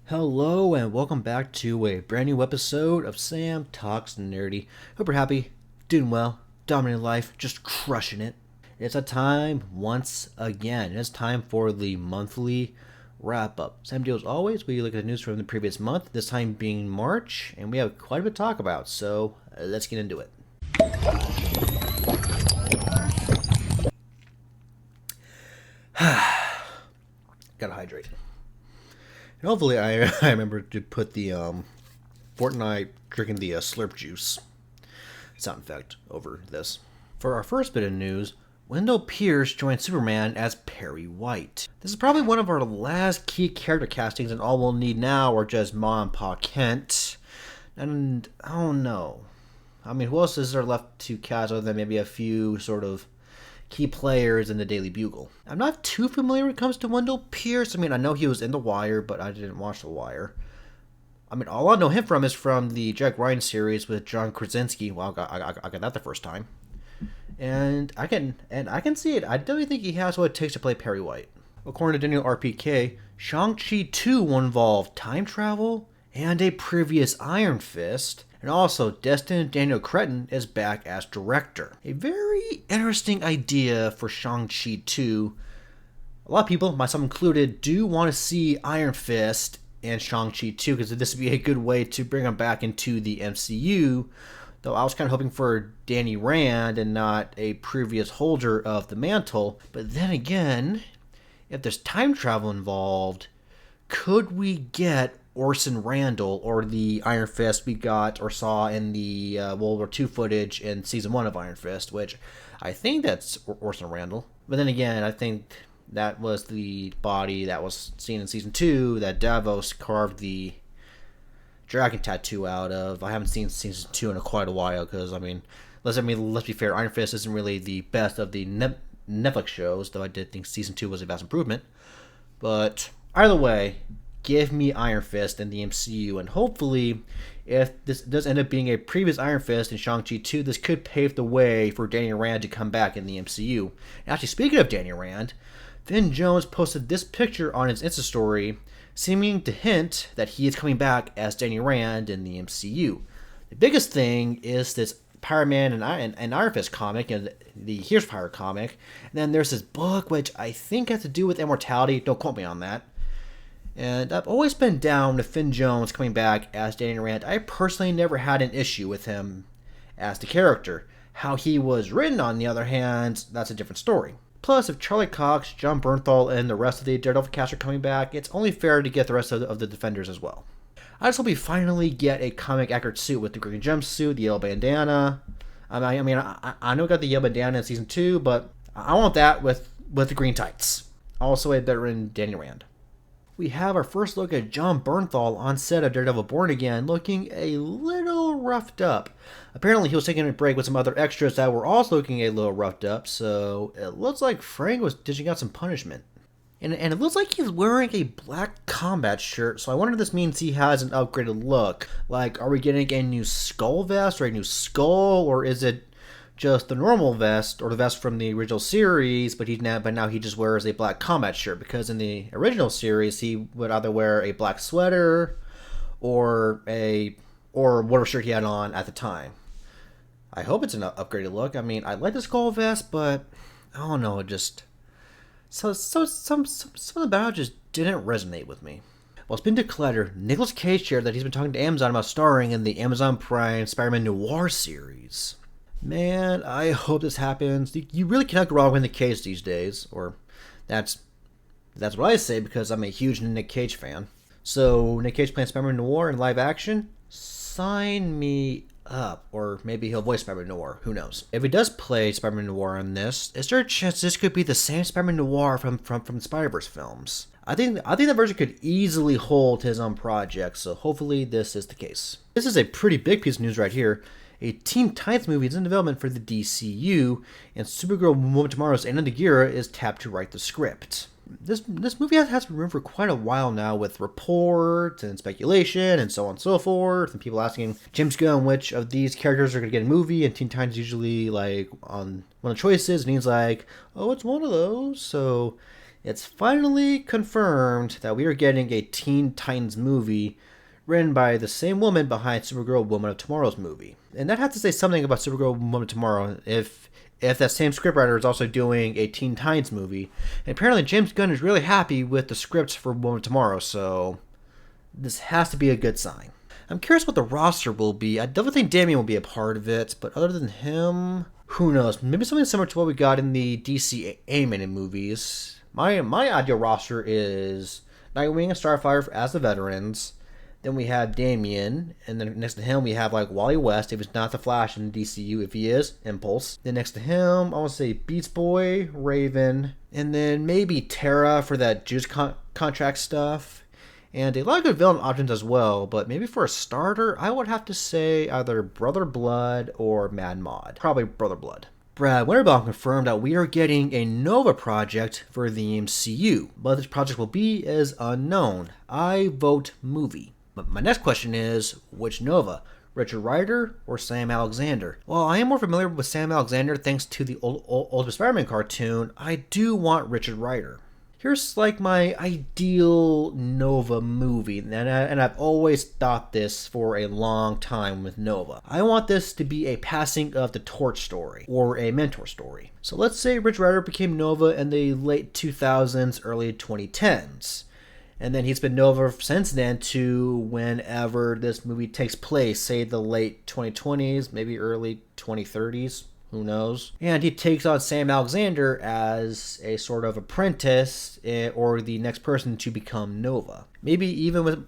Hello and welcome back to a brand new episode of Sam Talks Nerdy. Hope you're happy, doing well, dominating life, just crushing it. It's a time once again. It's time for the monthly wrap up. Same deal as always. We look at the news from the previous month, this time being March, and we have quite a bit to talk about. So let's get into it. Gotta hydrate. And hopefully I remember to put the Fortnite drinking the slurp juice sound effect over this. For our first bit of news, Wendell Pierce joined Superman as Perry White. This is probably one of our last key character castings, and all we'll need now are just Ma and Pa Kent. And I don't know. I mean, who else is there left to cast other than maybe a few sort of key players in the Daily Bugle? I'm not too familiar when it comes to Wendell Pierce. I mean, I know he was in The Wire, but I didn't watch The Wire. I mean, all I know him from is from the Jack Ryan series with John Krasinski. Well, I got that the first time, and I can see it. I definitely think he has what it takes to play Perry White. According to Daniel RPK, Shang-Chi 2 will involve time travel and a previous Iron Fist. And also, Destin Daniel Cretton is back as director. A very interesting idea for Shang-Chi 2. A lot of people, myself included, do want to see Iron Fist and Shang-Chi 2 because this would be a good way to bring him back into the MCU. Though I was kind of hoping for Danny Rand and not a previous holder of the mantle. But then again, if there's time travel involved, could we get Orson Randall or the Iron Fist we got or saw in the World War II footage in Season 1 of Iron Fist, which I think that's Orson Randall. But then again, I think that was the body that was seen in Season 2 that Davos carved the dragon tattoo out of. I haven't seen Season 2 in quite a while because, let's be fair, Iron Fist isn't really the best of the Netflix shows, though I did think Season 2 was a vast improvement. But either way, give me Iron Fist in the MCU, and hopefully, if this does end up being a previous Iron Fist in Shang-Chi 2, this could pave the way for Danny Rand to come back in the MCU. And actually, speaking of Danny Rand, Finn Jones posted this picture on his Insta story, seeming to hint that he is coming back as Danny Rand in the MCU. The biggest thing is this Power Man and Iron Fist comic, and the Here's Fire comic, and then there's this book, which I think has to do with immortality. Don't quote me on that. And I've always been down with Finn Jones coming back as Danny Rand. I personally never had an issue with him as the character. How he was written, on the other hand, that's a different story. Plus, if Charlie Cox, Jon Bernthal, and the rest of the Daredevil cast are coming back, it's only fair to get the rest of the Defenders as well. I just hope we finally get a comic accurate suit with the green jumpsuit, the yellow bandana. I know we got the yellow bandana in Season 2, but I want that with the green tights. Also a veteran Danny Rand. We have our first look at Jon Bernthal on set of Daredevil Born Again, looking a little roughed up. Apparently he was taking a break with some other extras that were also looking a little roughed up, so it looks like Frank was dishing out some punishment. And it looks like he's wearing a black combat shirt, so I wonder if this means he has an upgraded look. Like, are we getting a new skull vest or a new skull, or is it just the normal vest or the vest from the original series, but now he just wears a black combat shirt? Because in the original series he would either wear a black sweater or whatever shirt he had on at the time. I hope it's an upgraded look. I mean, I like the skull vest, but I don't know, it just some about it just didn't resonate with me. Well, it's been declared, Nicolas Cage shared that he's been talking to Amazon about starring in the Amazon Prime Spider-Man Noir series. Man, I hope this happens. You really cannot go wrong with Nick Cage these days, or that's what I say because I'm a huge Nick Cage fan. So, Nick Cage playing Spider-Man Noir in live action? Sign me up. Or maybe he'll voice Spider-Man Noir. Who knows? If he does play Spider-Man Noir in this, is there a chance this could be the same Spider-Man Noir from the Spider-Verse films? I think that version could easily hold his own project, so hopefully this is the case. This is a pretty big piece of news right here. A Teen Titans movie is in development for the DCU, and Supergirl Woman Tomorrow's Anna Nagura is tapped to write the script. This movie has been rumored for quite a while now, with reports and speculation and so on and so forth, and people asking James Gunn which of these characters are going to get a movie, and Teen Titans usually like on one of the choices, and he's like, oh, it's one of those. So It's finally confirmed that we are getting a Teen Titans movie written by the same woman behind Supergirl Woman of Tomorrow's movie. And that has to say something about Supergirl Woman of Tomorrow if that same scriptwriter is also doing a Teen Titans movie. And apparently James Gunn is really happy with the scripts for Woman of Tomorrow, so this has to be a good sign. I'm curious what the roster will be. I definitely think Damian will be a part of it, but other than him, who knows? Maybe something similar to what we got in the DC animated movies. My ideal roster is Nightwing and Starfire as the veterans. Then we have Damian, and then next to him we have like Wally West if he's not the Flash in the DCU. If he is, Impulse. Then next to him, I want to say Beats Boy, Raven, and then maybe Terra for that Juice contract stuff. And a lot of good villain options as well, but maybe for a starter, I would have to say either Brother Blood or Mad Mod. Probably Brother Blood. Brad Winterbaum confirmed that we are getting a Nova project for the MCU. What this project will be is unknown. I vote movie. But my next question is, which Nova? Richard Rider or Sam Alexander? Well, I am more familiar with Sam Alexander thanks to the Ultimate Spider-Man cartoon. I do want Richard Rider. Here's like my ideal Nova movie, and I've always thought this for a long time with Nova. I want this to be a passing of the torch story, or a mentor story. So let's say Rich Rider became Nova in the late 2000s, early 2010s. And then he's been Nova since then to whenever this movie takes place, say the late 2020s, maybe early 2030s. Who knows? And he takes on Sam Alexander as a sort of apprentice or the next person to become Nova. Maybe even with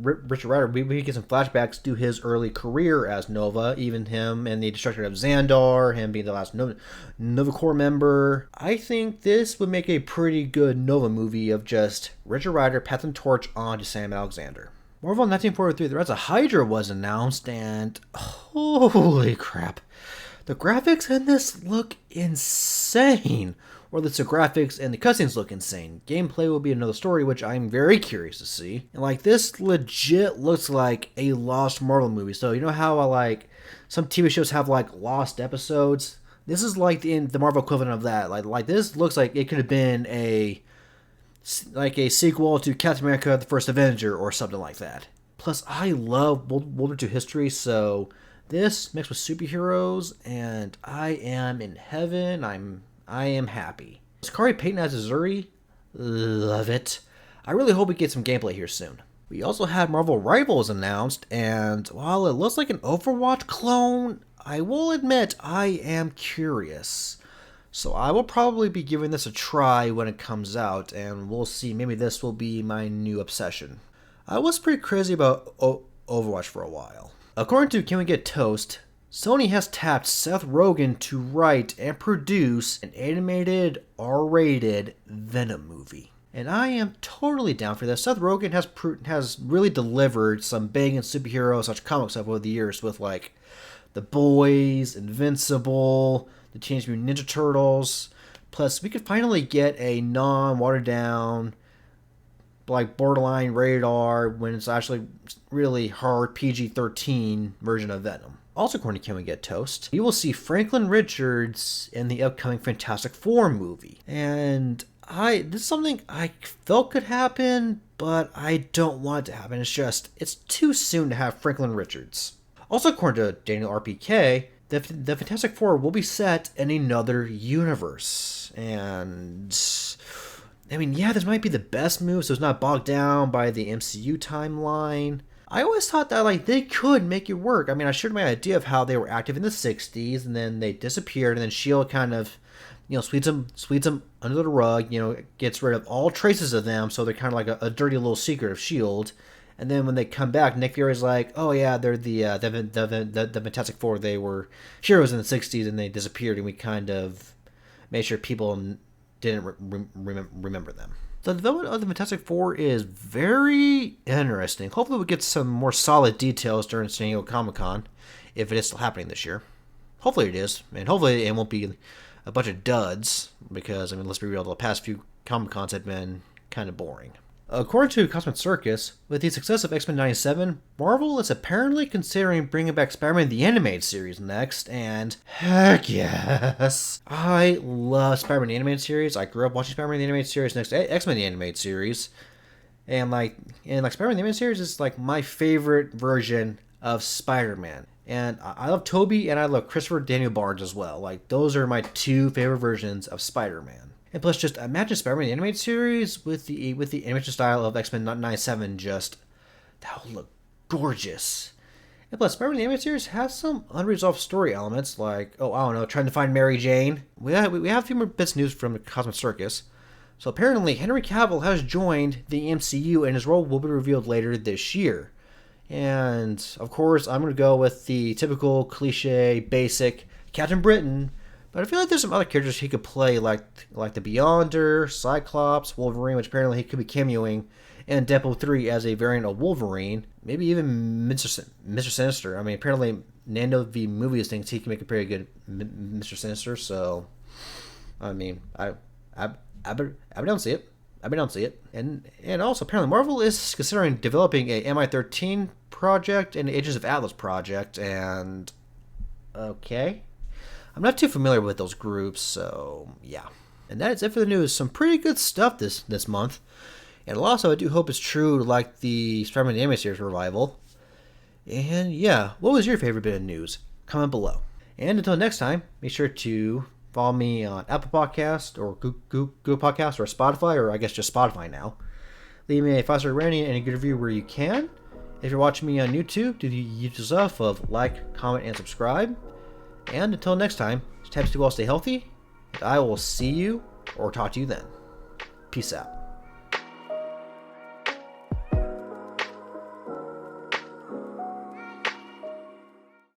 Richard Rider, we get some flashbacks to his early career as Nova, even him and the destruction of Xandar, him being the last Nova Corps member. I think this would make a pretty good Nova movie of just Richard Rider passing the torch on to Sam Alexander. Marvel 1943, The Rise of Hydra was announced, and holy crap. The graphics in this look insane. Or the graphics and the cutscenes look insane. Gameplay will be another story, which I'm very curious to see. And like, this legit looks like a Lost Marvel movie. So you know how like some TV shows have like lost episodes? This is like the Marvel equivalent of that. Like this looks like it could have been a sequel to Captain America: The First Avenger or something like that. Plus, I love World War II history, so this mixed with superheroes, and I am in heaven. I am happy. Sakari Payton as Azuri, love it. I really hope we get some gameplay here soon. We also had Marvel Rivals announced, and while it looks like an Overwatch clone, I will admit I am curious. So I will probably be giving this a try when it comes out, and we'll see. Maybe this will be my new obsession. I was pretty crazy about Overwatch for a while. According to Can We Get Toast, Sony has tapped Seth Rogen to write and produce an animated R-rated Venom movie. And I am totally down for this. Seth Rogen has really delivered some banging superhero such comic stuff over the years with like The Boys, Invincible, the Teenage Mutant Ninja Turtles. Plus, we could finally get a non-watered down, like borderline radar when it's actually really hard PG-13 version of Venom. Also, according to Can We Get Toast, you will see Franklin Richards in the upcoming Fantastic Four movie. And this is something I felt could happen, but I don't want it to happen. It's too soon to have Franklin Richards. Also, according to Daniel RPK, the Fantastic Four will be set in another universe. And I mean, yeah, this might be the best move, so it's not bogged down by the MCU timeline. I always thought that like they could make it work. I mean, I shared my idea of how they were active in the 60s, and then they disappeared, and then S.H.I.E.L.D. kind of, sweeps them under the rug, gets rid of all traces of them, so they're kind of like a dirty little secret of S.H.I.E.L.D. And then when they come back, Nick Fury's like, oh yeah, they're the Fantastic Four. They were heroes in the 60s, and they disappeared, and we kind of made sure people didn't remember them. The development of the Fantastic Four is very interesting. Hopefully we'll get some more solid details during San Diego Comic-Con, if it is still happening this year. Hopefully it is, and hopefully it won't be a bunch of duds, because, I mean, let's be real, the past few Comic-Cons have been kind of boring. According to Cosmic Circus, with the success of X-Men 97, Marvel is apparently considering bringing back Spider-Man the Animated Series next, and heck yes! I love Spider-Man the Animated Series. I grew up watching Spider-Man the Animated Series next to X-Men the Animated Series, and Spider-Man the Animated Series is like my favorite version of Spider-Man. And I love Tobey and I love Christopher Daniel Barnes as well. Like, those are my two favorite versions of Spider-Man. And plus, just imagine Spider-Man the Animated Series with the animation style of X-Men 97. Just, that would look gorgeous. And plus, Spider-Man the Animated Series has some unresolved story elements, like, I don't know, trying to find Mary Jane. We have a few more bits of news from the Cosmic Circus. So apparently, Henry Cavill has joined the MCU, and his role will be revealed later this year. And, of course, I'm going to go with the typical, cliche, basic Captain Britain. But I feel like there's some other characters he could play, like the Beyonder, Cyclops, Wolverine, which apparently he could be cameoing in Deadpool 3 as a variant of Wolverine. Maybe even Mr. Sinister. I mean, apparently Nando V Movies thinks he can make a pretty good Mr. Sinister. So, I mean, I don't see it. I don't see it. And also, apparently Marvel is considering developing a MI13 project and Agents of Atlas project. And, okay. I'm not too familiar with those groups, so yeah. And that is it for the news. Some pretty good stuff this month. And also, I do hope it's true, like the Spider-Man the Animated Series revival. And yeah, what was your favorite bit of news? Comment below. And until next time, make sure to follow me on Apple Podcast or Google Podcast or Spotify, or I guess just Spotify now. Leave me a 5-star rating and a good review where you can. If you're watching me on YouTube, do the usual stuff of like, comment, and subscribe. And until next time, stay well, stay healthy, and I will see you or talk to you then. Peace out.